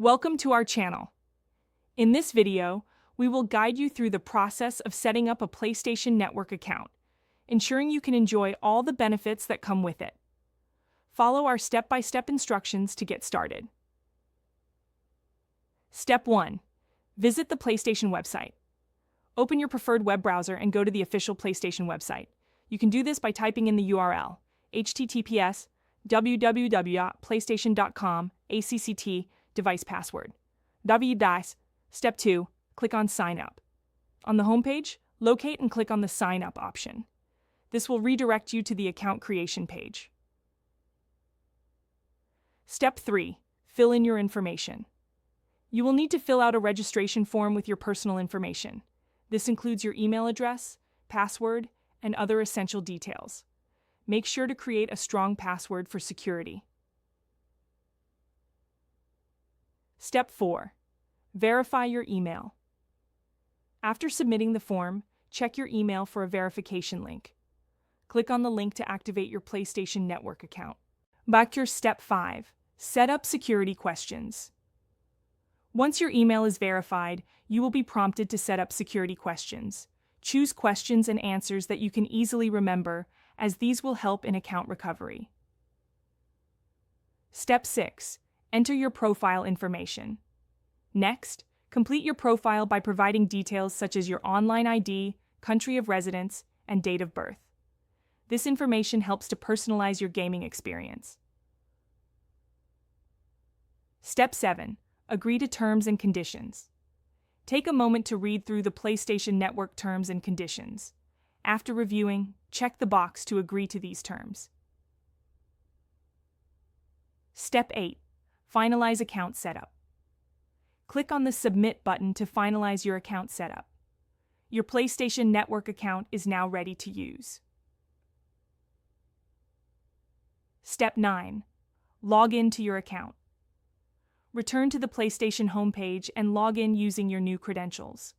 Welcome to our channel. In this video, we will guide you through the process of setting up a PlayStation Network account, ensuring you can enjoy all the benefits that come with it. Follow our step-by-step instructions to get started. Step 1. Visit the PlayStation website. Open your preferred web browser and go to the official PlayStation website. You can do this by typing in the URL https://www.playstation.com ACCT device password. Step 2. Click on Sign Up. On the homepage, locate and click on the Sign Up option. This will redirect you to the account creation page. Step 3. Fill in your information. You will need to fill out a registration form with your personal information. This includes your email address, password, and other essential details. Make sure to create a strong password for security. Step 4. Verify your email. After submitting the form, check your email for a verification link. Click on the link to activate your PlayStation Network account. Back to Step 5. Set up security questions. Once your email is verified, you will be prompted to set up security questions. Choose questions and answers that you can easily remember, as these will help in account recovery. Step 6. Enter your profile information. Next, complete your profile by providing details such as your online ID, country of residence, and date of birth. This information helps to personalize your gaming experience. Step 7. Agree to terms and conditions. Take a moment to read through the PlayStation Network terms and conditions. After reviewing, check the box to agree to these terms. Step 8. Finalize account setup. Click on the Submit button to finalize your account setup. Your PlayStation Network account is now ready to use. Step 9. Log in to your account. Return to the PlayStation homepage and log in using your new credentials.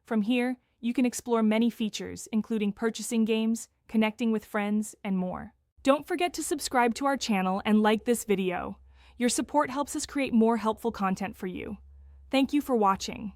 From here, you can explore many features, including purchasing games, connecting with friends, and more. Don't forget to subscribe to our channel and like this video. Your support helps us create more helpful content for you. Thank you for watching.